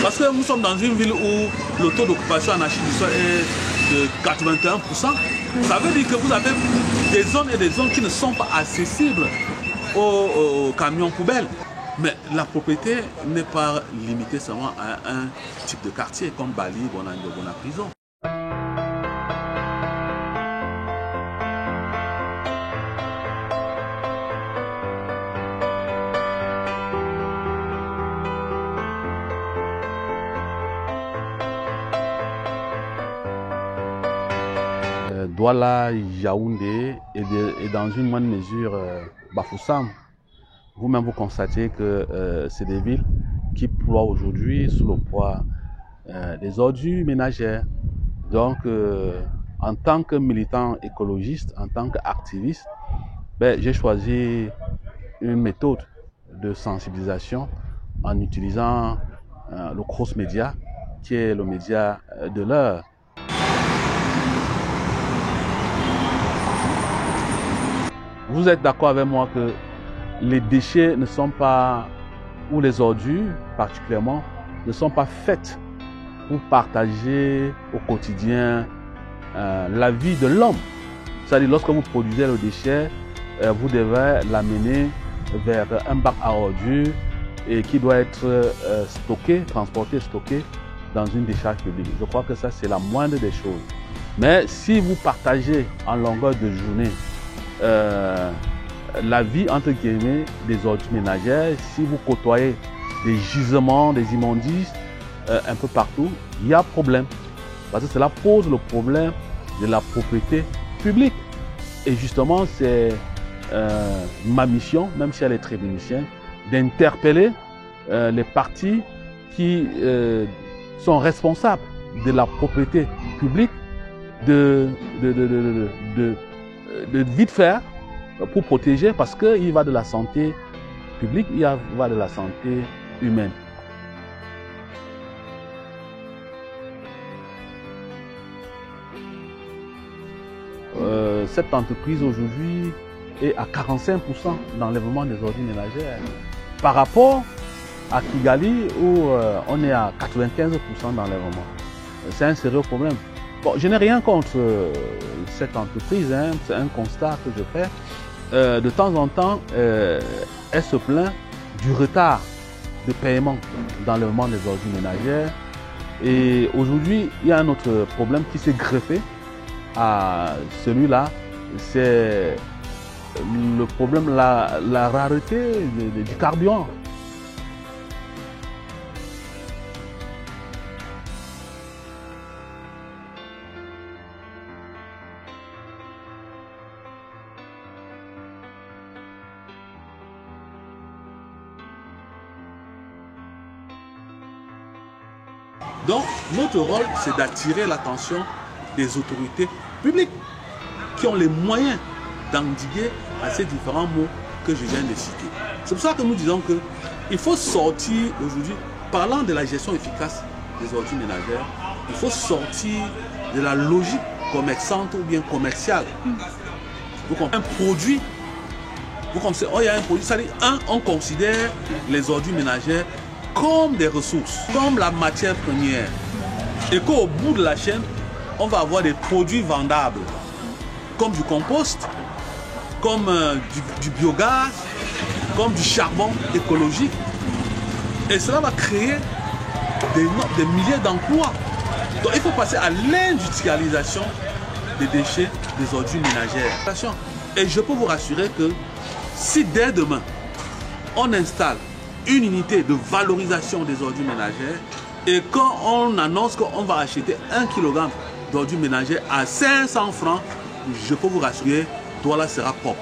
Parce que nous sommes dans une ville où le taux d'occupation en archi du sol est de 81%. Ça veut dire que vous avez des zones et des zones qui ne sont pas accessibles aux camions poubelles. Mais la propriété n'est pas limitée seulement à un type de quartier comme Bali, Bonango, Prison. Douala, Yaoundé et dans une moindre mesure Bafoussam. Vous-même vous constatez que c'est des villes qui ploient aujourd'hui sous le poids des ordures ménagères. Donc, en tant que militant écologiste, en tant qu'activiste, j'ai choisi une méthode de sensibilisation en utilisant le cross-média, qui est le média de l'heure. Vous êtes d'accord avec moi que les déchets ne sont pas, ou les ordures particulièrement, ne sont pas faites pour partager au quotidien la vie de l'homme. C'est-à-dire lorsque vous produisez le déchet, vous devez l'amener vers un bac à ordures et qui doit être transporté, stocké dans une décharge publique. Je crois que ça c'est la moindre des choses. Mais si vous partagez en longueur de journée la vie entre guillemets des ordures ménagères, si vous côtoyez des gisements, des immondices un peu partout, il y a problème. Parce que cela pose le problème de la propriété publique. Et justement, c'est ma mission, même si elle est très bénicienne, d'interpeller les partis qui sont responsables de la propriété publique, de vite faire pour protéger, parce qu'il va de la santé publique, il va de la santé humaine. Cette entreprise aujourd'hui est à 45% d'enlèvement des ordures ménagères par rapport à Kigali où on est à 95% d'enlèvement. C'est un sérieux problème. Bon, je n'ai rien contre cette entreprise, hein, c'est un constat que je fais. De temps en temps, elle se plaint du retard de paiement d'enlèvement des ordures ménagères. Et aujourd'hui, il y a un autre problème qui s'est greffé à celui-là, c'est le problème, la rareté du carburant. Donc, notre rôle, c'est d'attirer l'attention des autorités publiques qui ont les moyens d'endiguer à ces différents mots que je viens de citer. C'est pour ça que nous disons qu'il faut sortir aujourd'hui, parlant de la gestion efficace des ordures ménagères, il faut sortir de la logique commerçante ou bien commerciale. Vous comprenez, un produit, vous comprenez, il y a un produit, c'est-à-dire, on considère les ordures ménagères comme des ressources, comme la matière première. Et qu'au bout de la chaîne, on va avoir des produits vendables, comme du compost, comme du biogaz, comme du charbon écologique. Et cela va créer des milliers d'emplois. Donc il faut passer à l'industrialisation des déchets, des ordures ménagères. Et je peux vous rassurer que si dès demain, on installe une unité de valorisation des ordures ménagères et quand on annonce qu'on va acheter 1 kg d'ordures ménagères à 500 francs, je peux vous rassurer, Douala sera propre.